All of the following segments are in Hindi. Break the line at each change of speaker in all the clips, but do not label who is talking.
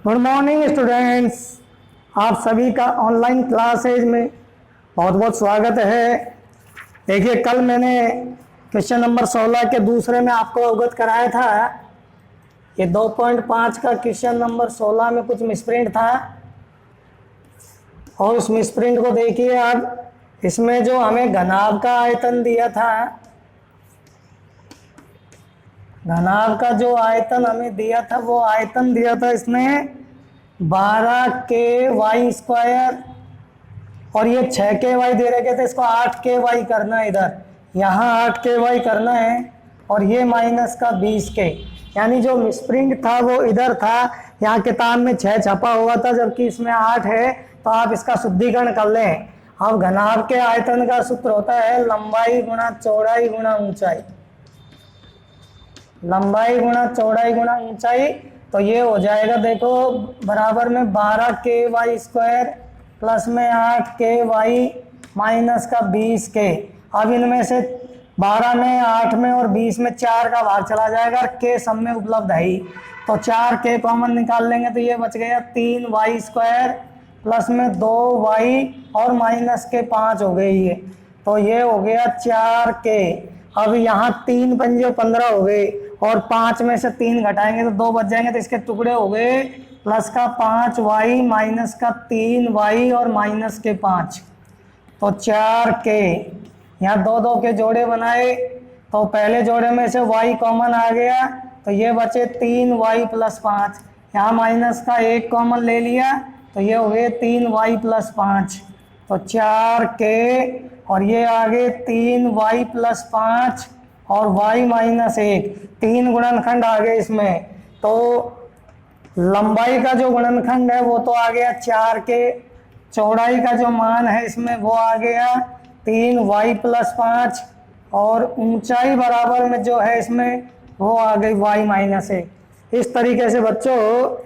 गुड मॉर्निंग स्टूडेंट्स, आप सभी का ऑनलाइन क्लासेज में बहुत बहुत स्वागत है। देखिए, कल मैंने क्वेश्चन नंबर 16 के दूसरे में आपको अवगत कराया था। ये 2.5 का क्वेश्चन नंबर 16 में कुछ मिसप्रिंट था और उस मिसप्रिंट को देखिए आप। इसमें जो हमें घनाभ का आयतन दिया था, घनाभ का जो आयतन हमें दिया था वो आयतन दिया था इसमें 12k² और ये 6k दे रखे थे। इसको 8k करना है, इधर यहाँ 8k करना है और ये माइनस का 20k। यानी जो मिसप्रिंट था वो इधर था, यहाँ किताब में 6 छपा हुआ था जबकि इसमें 8 है। तो आप इसका शुद्धिकरण कर लें। अब घनाभ के आयतन का सूत्र होता है लंबाई गुणा चौड़ाई गुणा ऊंचाई, लंबाई गुणा चौड़ाई गुणा ऊंचाई। तो ये हो जाएगा, देखो, बराबर में 12k² प्लस में 8k माइनस का 20k। अब इनमें से 12 में, 8 में और 20 में 4 का भाग चला जाएगा और k सब में उपलब्ध है ही। तो 4k कॉमन निकाल लेंगे तो ये बच गया 3y² प्लस में 2y और माइनस के 5 हो गए ये। तो ये हो गया 4k। अब यहाँ 3 पंजे 15 हो गए और 5 में से 3 घटाएंगे तो 2 बच जाएंगे। तो इसके टुकड़े हो गए प्लस का 5y माइनस का 3y और माइनस के 5। तो 4k। यहाँ 2 के जोड़े बनाए तो पहले जोड़े में से y कॉमन आ गया तो ये बचे 3y प्लस 5। यहाँ माइनस का 1 कॉमन ले लिया तो ये हो गए 3y प्लस 5। तो 4k और ये आगे 3y प्लस 5 और y माइनस 1, 3 गुणनखंड आ गए इसमें। तो लंबाई का जो गुणनखंड है वो तो आ गया 4k, चौड़ाई का जो मान है इसमें वो आ गया 3y प्लस 5 और ऊंचाई बराबर में जो है इसमें वो आ गई y माइनस 1। इस तरीके से बच्चों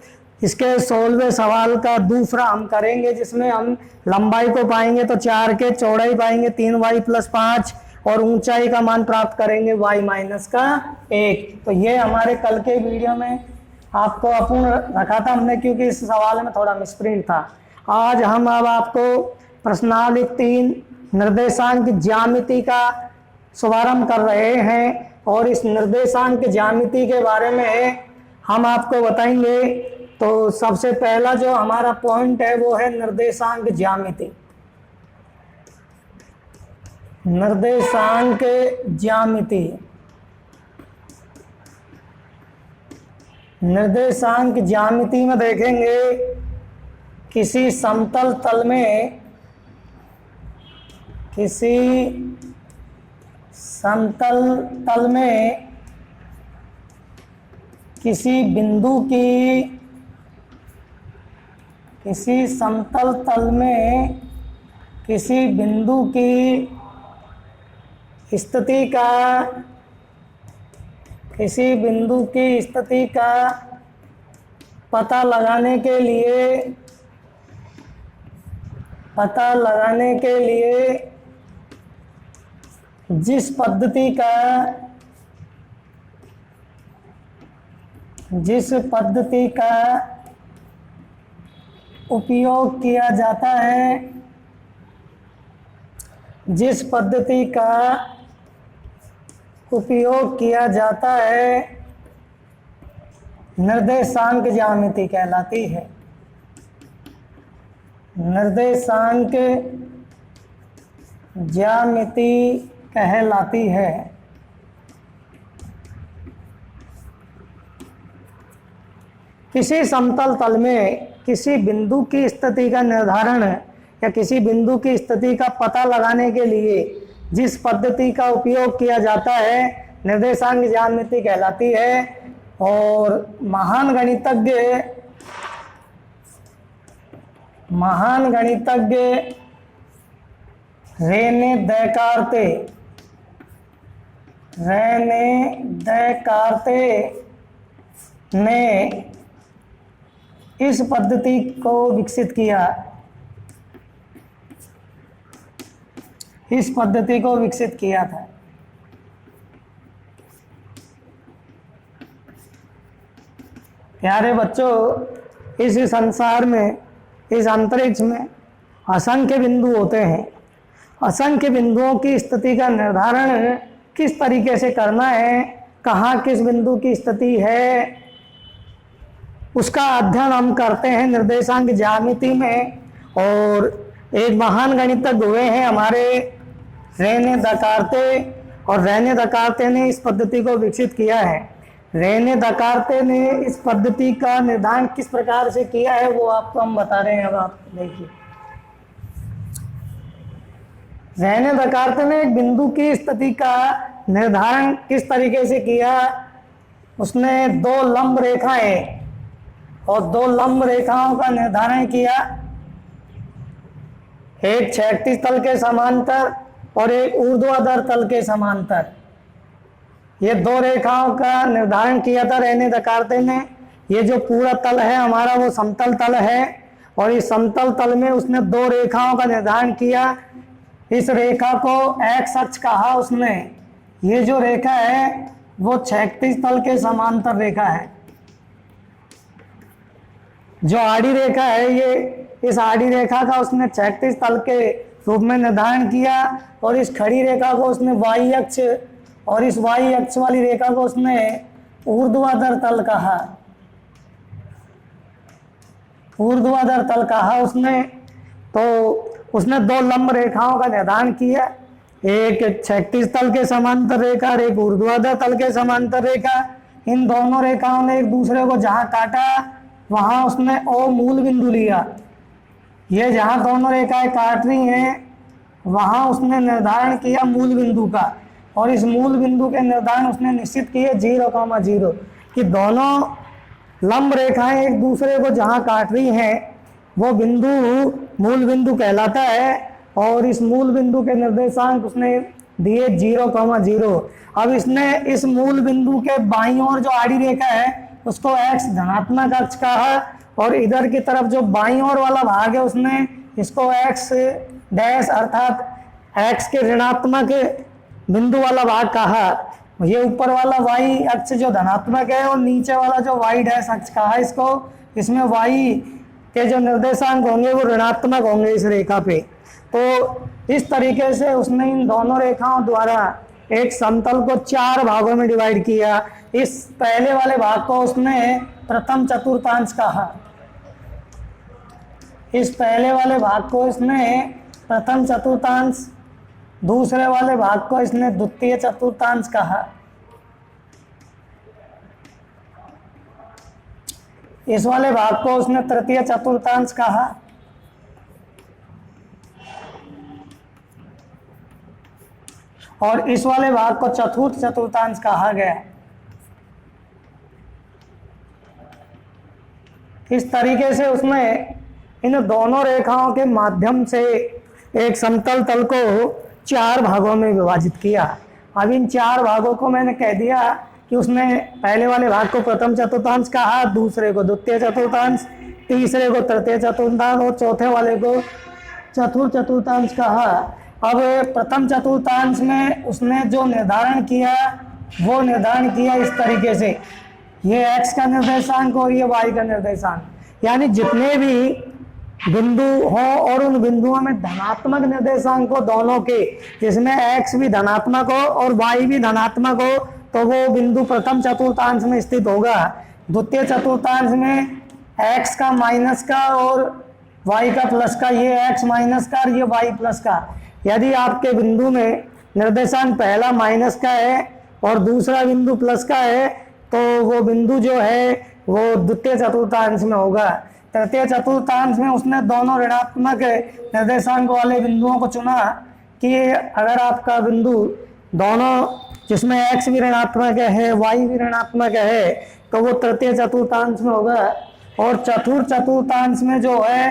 इसके 16वें सवाल का दूसरा हम करेंगे, जिसमें हम लंबाई को पाएंगे तो 4k, चौड़ाई पाएंगे 3y प्लस 5 और ऊंचाई का मान प्राप्त करेंगे y माइनस का 1। तो ये हमारे कल के वीडियो में आपको अपूर्ण रखा था हमने, क्योंकि इस सवाल में थोड़ा मिसप्रिंट था। आज हम अब आपको प्रश्नावली 3 निर्देशांक ज्यामिति का शुभारंभ कर रहे हैं और इस निर्देशांक ज्यामिति के बारे में हम आपको बताएंगे। तो सबसे पहला जो हमारा पॉइंट है वो है निर्देशांक ज्यामिति। निर्देशांक ज्यामिति, निर्देशांक ज्यामिति में देखेंगे किसी समतल तल में, किसी समतल तल में किसी बिंदु की, किसी समतल तल में किसी बिंदु की स्थिति का, किसी बिंदु की स्थिति का पता लगाने के लिए, पता लगाने के लिए जिस पद्धति का, जिस पद्धति का उपयोग किया जाता है, जिस पद्धति का उपयोग किया जाता है निर्देशांक ज्यामिति कहलाती है। निर्देशांक ज्यामिति कहलाती है। किसी समतल तल में किसी बिंदु की स्थिति का निर्धारण या किसी बिंदु की स्थिति का पता लगाने के लिए जिस पद्धति का उपयोग किया जाता है निर्देशांक ज्यामिति कहलाती है। और महान गणितज्ञ रेने देकार्ते ने इस पद्धति को विकसित किया, इस पद्धति को विकसित किया था। प्यारे बच्चों, इस संसार में, इस अंतरिक्ष में असंख्य बिंदु होते हैं। असंख्य बिंदुओं की स्थिति का निर्धारण किस तरीके से करना है, कहाँ किस बिंदु की स्थिति है, उसका अध्ययन हम करते हैं निर्देशांक ज्यामिति में। और एक महान गणितज्ञ हुए हैं हमारे रेने दकार्ते, और रेने दकार्ते ने इस पद्धति को विकसित किया है। रेने दकार्ते ने इस पद्धति का निर्धारण किस प्रकार से किया है वो आपको हम बता रहे हैं। अब आप देखिए, रेने दकार्ते ने एक बिंदु की स्थिति का निर्धारण किस तरीके से किया। उसने दो लंब रेखाएं और दो लंब रेखाओं का निर्धारण किया, एक क्षैतिज तल के समांतर और एक ऊर्ध्वाधर तल के समांतर। ये दो रेखाओं का निर्धारण किया था रेने दकार्ते ने। ये जो पूरा तल है हमारा वो समतल तल है, और इस समतल तल में उसने दो रेखाओं का निर्धारण किया। इस रेखा को एक्स अक्ष कहा उसने। ये जो रेखा है वो क्षैतिज तल के समांतर रेखा है। जो आड़ी रेखा है, ये इस आड़ी रेखा का उसने क्षैतिज तल के रूप में निर्धारण किया, और इस खड़ी रेखा को उसने वाई अक्ष, और इस वाई अक्ष वाली रेखा को उसने ऊर्ध्वाधर तल कहा। ऊर्ध्वाधर तल कहा उसने। तो उसने दो लंब रेखाओं का निर्धारण किया, एक क्षैतिज तल के समांतर रेखा और एक ऊर्ध्वाधर तल के समांतर रेखा। इन दोनों रेखाओं ने एक दूसरे को जहां काटा वहां उसने ओ मूल बिंदु लिया। ये जहां दोनों रेखाएं काट रही हैं वहां उसने निर्धारण किया मूल बिंदु का, और इस मूल बिंदु के निर्धारण उसने निश्चित किए 0,0 कि दोनों लंब रेखाएं एक दूसरे को जहां काट रही हैं वो बिंदु मूल बिंदु कहलाता है, और इस मूल बिंदु के निर्देशांक उसने दिए 0,0। अब इसने इस मूल बिंदु के बाईं ओर जो आड़ी रेखा है उसको x धनात्मक अक्ष कहा, और इधर की तरफ जो बाईं ओर वाला भाग है उसने इसको x डैश अर्थात x के ऋणात्मक बिंदु वाला भाग कहा। ये ऊपर वाला y अक्ष जो धनात्मक है और नीचे वाला जो y डैश अक्ष कहा इसको। इसमें y के जो निर्देशांक होंगे वो ऋणात्मक होंगे इस रेखा पे। तो इस तरीके से उसने इन दोनों रेखाओं द्वारा एक समतल को 4 भागों में डिवाइड किया। इस पहले वाले भाग को उसने प्रथम चतुर्थांश कहा। इस पहले वाले भाग को इसने प्रथम चतुर्थांश, दूसरे वाले भाग को इसने द्वितीय चतुर्थांश कहा। इस वाले भाग को उसने तृतीय चतुर्थांश कहा। और इस वाले भाग को चतुर्थ चतुर्थांश कहा गया। इस तरीके से उसने इन दोनों रेखाओं के माध्यम से एक समतल तल को 4 भागों में विभाजित किया। अब इन 4 भागों को मैंने कह दिया कि उसने पहले वाले भाग को प्रथम चतुर्थांश कहा, दूसरे को द्वितीय चतुर्थांश, तीसरे को तृतीय चतुर्थांश और चौथे वाले को चतुर्थ चतुर्थांश कहा। अब प्रथम चतुर्थांश में उसने जो निर्धारण किया वो निर्धारण किया इस तरीके से, ये x का निर्देशांक और ये y का निर्देशांक, यानी जितने भी बिंदु हो और उन बिंदुओं में धनात्मक निर्देशांक हो दोनों के, जिसमें x भी धनात्मक हो और y भी धनात्मक हो, तो वो बिंदु प्रथम चतुर्थांश में स्थित होगा। द्वितीय चतुर्थांश में x का माइनस का और y का प्लस का, ये x माइनस का और ये y प्लस का। यदि आपके बिंदु में निर्देशांक पहला माइनस का है और दूसरा बिंदु प्लस का है तो वो बिंदु जो है वो द्वितीय चतुर्थांश में होगा। तृतीय चतुर्थांश में उसने दोनों ऋणात्मक निर्देशांक वाले बिंदुओं को चुना कि अगर आपका बिंदु दोनों जिसमें x भी ऋणात्मक है y भी ऋणात्मक है तो वो तृतीय चतुर्थांश में होगा। और चतुर्थ चतुर्थांश में जो है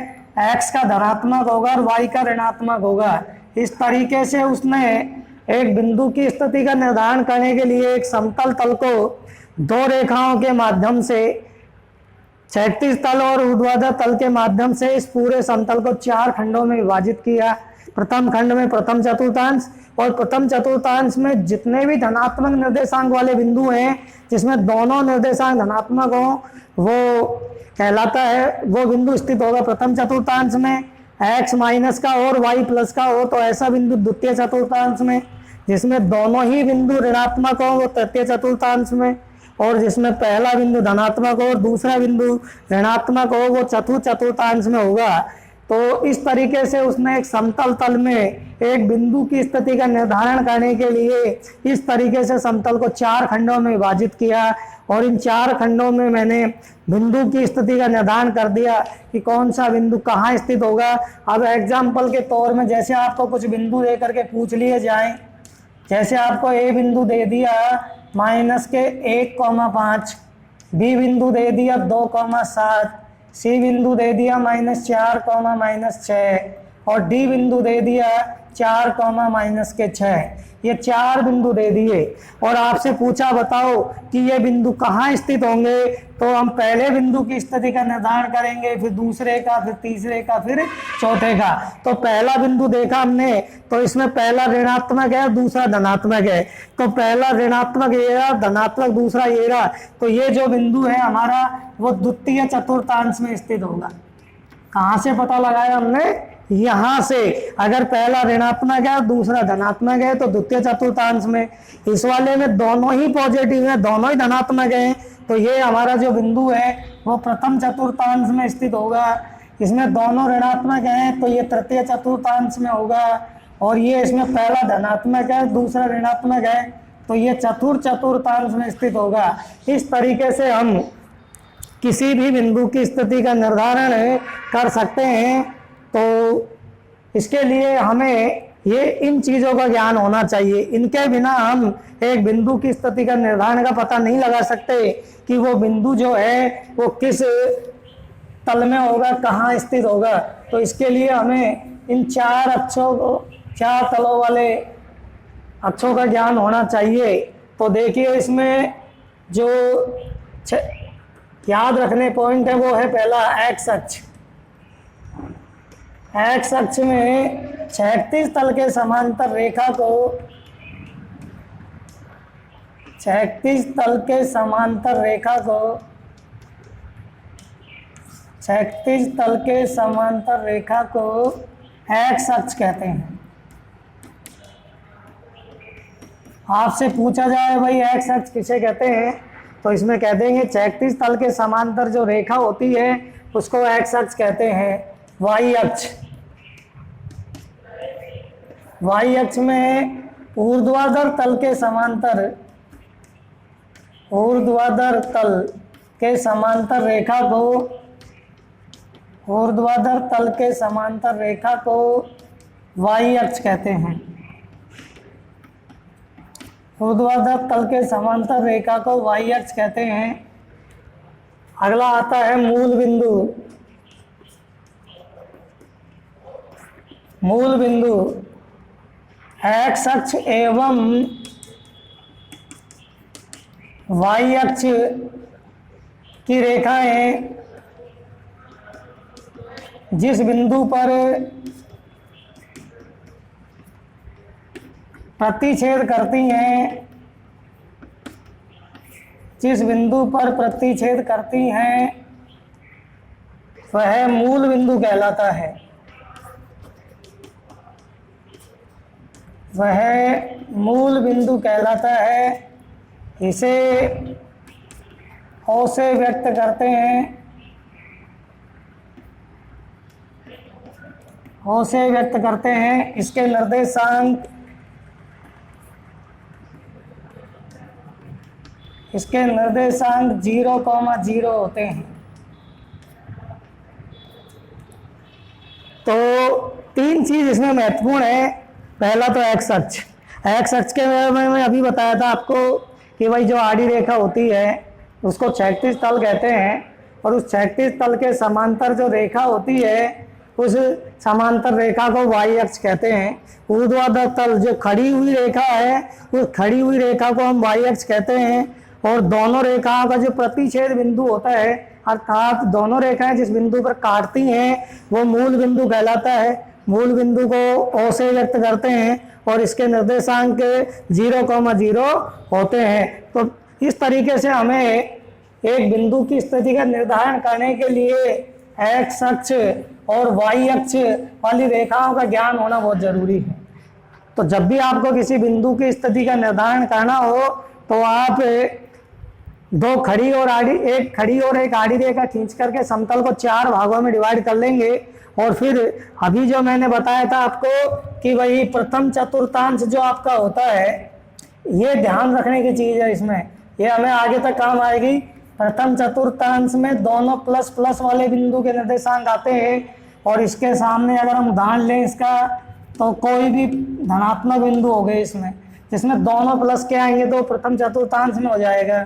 x का धनात्मक होगा और y का ऋणात्मक होगा। इस तरीके से उसने एक बिंदु की स्थिति का निर्धारण करने के लिए एक समतल तल को 2 रेखाओं के माध्यम से, क्षैतिज तल और ऊर्ध्वाधर तल के माध्यम से इस पूरे समतल को 4 खंडों में विभाजित किया। प्रथम खंड में प्रथम चतुर्थांश, और प्रथम चतुर्थांश में जितने भी धनात्मक निर्देशांक वाले बिंदु हैं जिसमें दोनों निर्देशांक धनात्मक हों वो कहलाता है, वो बिंदु स्थित होगा प्रथम चतुर्थांश में। x माइनस का और y प्लस का हो तो ऐसा बिंदु द्वितीय चतुर्थांश में। जिसमें दोनों ही बिंदु ऋणात्मक हो वो तृतीय चतुर्थांश में। और जिसमें पहला बिंदु धनात्मक हो और दूसरा बिंदु ऋणात्मक हो वो चतुर्थ चतुर्थांश में होगा। तो इस तरीके से उसने एक समतल तल में एक बिंदु की स्थिति का निर्धारण करने के लिए इस तरीके से समतल को 4 खंडों में विभाजित किया और इन 4 खंडों में मैंने बिंदु की स्थिति का निर्धारण कर दिया कि कौन सा बिंदु कहाँ स्थित होगा। अब एग्जाम्पल के तौर में जैसे आपको कुछ बिंदु दे करके पूछ लिए जाएं, जैसे आपको ए बिंदु दे दिया माइनस के 1,5, बी बिंदु दे दिया 2,7, सी बिंदु दे दिया -4, -6 और डी बिंदु दे दिया 4, -6। ये 4 बिंदु दे दिए और आपसे पूछा बताओ कि ये बिंदु कहाँ स्थित होंगे। तो हम पहले बिंदु की स्थिति का निर्धारण करेंगे, फिर दूसरे का, फिर तीसरे का, फिर चौथे का। तो पहला बिंदु देखा हमने तो इसमें पहला ऋणात्मक है, दूसरा धनात्मक है। तो पहला ऋणात्मक ये रहा, धनात्मक दूसरा ये रहा। तो ये जो बिंदु है हमारा वो द्वितीय चतुर्थांश में स्थित होगा। कहाँ से पता लगाया हमने? यहाँ से। अगर पहला ऋणात्मक है दूसरा धनात्मक है तो द्वितीय चतुर्थांश में। इस वाले में दोनों ही पॉजिटिव है, दोनों ही धनात्मक हैं, तो ये हमारा जो बिंदु है वो प्रथम चतुर्थांश में स्थित होगा। इसमें दोनों ऋणात्मक हैं तो ये तृतीय चतुर्थांश में होगा। और ये इसमें पहला धनात्मक है दूसरा ऋणात्मक है तो ये चतुर्थ चतुर्थांश में स्थित होगा। इस तरीके से हम किसी भी बिंदु की स्थिति का निर्धारण कर सकते हैं। तो इसके लिए हमें ये इन चीज़ों का ज्ञान होना चाहिए। इनके बिना हम एक बिंदु की स्थिति का निर्धारण का पता नहीं लगा सकते कि वो बिंदु जो है वो किस तल में होगा, कहाँ स्थित होगा। तो इसके लिए हमें इन 4 अक्षों को, 4 तलों वाले अक्षों का ज्ञान होना चाहिए। तो देखिए इसमें जो याद रखने पॉइंट है वो है पहला एक्स अक्ष। एक्स अक्ष में क्षैतिज तल के समांतर रेखा को, क्षैतिज तल के समांतर रेखा को, क्षैतिज तल के समांतर रेखा को एक्स अक्ष कहते हैं। आपसे पूछा जाए भाई एक्स अक्ष किसे कहते हैं तो इसमें कह देंगे क्षैतिज तल के समांतर जो रेखा होती है उसको एक्स अक्ष कहते हैं। वाई अक्ष, वाई अक्ष में ऊर्ध्वाधर तल के समांतर, ऊर्ध्वाधर तल के समांतर रेखा को, ऊर्ध्वाधर तल के समांतर रेखा को वाई अक्ष कहते हैं। ऊर्ध्वाधर तल के समांतर रेखा को वाई अक्ष कहते हैं। अगला आता है मूल बिंदु। मूल बिंदु एक्स अक्ष एवं वाई अक्ष की रेखाएं जिस बिंदु पर प्रतिच्छेद करती हैं, जिस बिंदु पर प्रतिच्छेद करती हैं वह मूल बिंदु कहलाता है। वह मूल बिंदु कहलाता है। इसे ओ से व्यक्त करते हैं, ओ से व्यक्त करते हैं। इसके निर्देशांक, इसके निर्देशांक 0,0 होते हैं। तो 3 चीज इसमें महत्वपूर्ण है। पहला तो एक्स अक्ष। एक्स अक्ष के बारे में मैं अभी बताया था आपको कि भाई जो आड़ी रेखा होती है उसको क्षैतिज तल कहते हैं और उस क्षैतिज तल के समांतर जो रेखा होती है उस समांतर रेखा को वाई अक्ष कहते हैं। ऊर्ध्वाधर तल जो खड़ी हुई रेखा है उस खड़ी हुई रेखा को हम वाई अक्ष कहते हैं। और दोनों रेखाओं का जो प्रतिच्छेद बिंदु होता है अर्थात दोनों रेखाएं जिस बिंदु पर काटती हैं वो मूल बिंदु कहलाता है। मूल बिंदु को ओ से व्यक्त करते हैं और इसके निर्देशांक 0,0 होते हैं। तो इस तरीके से हमें एक बिंदु की स्थिति का निर्धारण करने के लिए एक्स अक्ष और वाई अक्ष वाली रेखाओं का ज्ञान होना बहुत जरूरी है। तो जब भी आपको किसी बिंदु की स्थिति का निर्धारण करना हो तो आप दो खड़ी और आड़ी, एक खड़ी और एक आड़ी रेखा खींच करके समतल को 4 भागों में डिवाइड कर लेंगे। और फिर अभी जो मैंने बताया था आपको कि वही प्रथम चतुर्थांश जो आपका होता है, ये ध्यान रखने की चीज है इसमें, ये हमें आगे तक काम आएगी। प्रथम चतुर्थांश में दोनों प्लस प्लस वाले बिंदु के निर्देशांक आते हैं और इसके सामने अगर हम उदाहरण लें इसका, तो कोई भी धनात्मक बिंदु हो गए इसमें जिसमें दोनों प्लस के आएंगे तो प्रथम चतुर्थांश में हो जाएगा।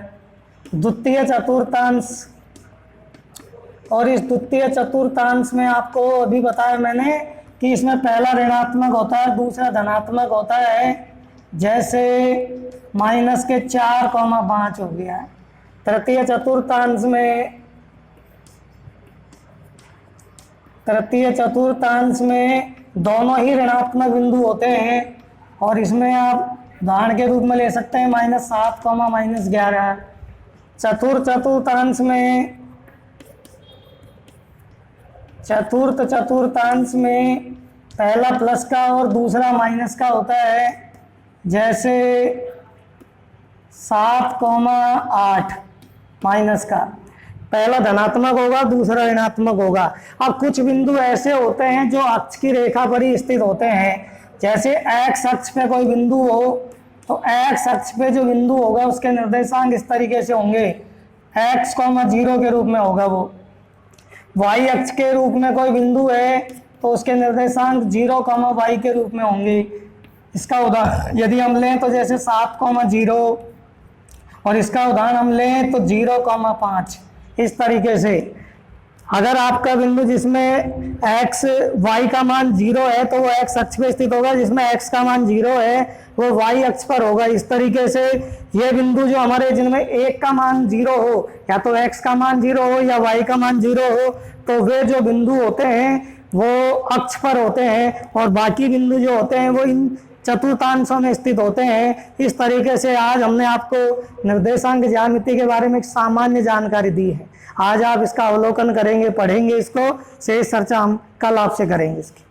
द्वितीय चतुर्थांश, और इस द्वितीय चतुर्थांश में आपको अभी बताया मैंने कि इसमें पहला ऋणात्मक होता है, दूसरा धनात्मक होता है। जैसे माइनस के 4,5 हो गया है। तृतीय चतुर्थांश में दोनों ही ऋणात्मक बिंदु होते हैं और इसमें आप उदाहरण के रूप में ले सकते हैं -7, -11। चतुर्थ चतुर्थांश में पहला प्लस का और दूसरा माइनस का होता है। जैसे 7,8 माइनस का, पहला धनात्मक होगा दूसरा ऋणात्मक होगा। अब कुछ बिंदु ऐसे होते हैं जो अक्ष की रेखा पर ही स्थित होते हैं। जैसे एक्स अक्ष पे कोई बिंदु हो तो एक्स अक्ष पे जो बिंदु होगा उसके निर्देशांक इस तरीके से होंगे, x, 0 के रूप में होगा वो। y अक्ष के रूप में कोई बिंदु है तो उसके निर्देशांक 0, y के रूप में होंगे। इसका उदाहरण यदि हम लें तो जैसे 7,0 और इसका उदाहरण हम लें तो 0,5। इस तरीके से अगर आपका बिंदु जिसमें x, y का मान 0 है तो वो x अक्ष पे स्थित होगा, जिसमें x का मान 0 है वो y अक्ष पर होगा। इस तरीके से ये बिंदु जो हमारे जिनमें 1 का मान 0 हो, या तो x का मान 0 हो या y का मान 0 हो, तो वे जो बिंदु होते हैं वो अक्ष पर होते हैं और बाकी बिंदु जो होते हैं वो इन चतुर्थांशों में स्थित होते हैं। इस तरीके से आज हमने आपको निर्देशांक ज्यामिति के बारे में एक सामान्य जानकारी दी है। आज आप इसका अवलोकन करेंगे, पढ़ेंगे इसको, शेष चर्चा हम कल आपसे करेंगे इसकी।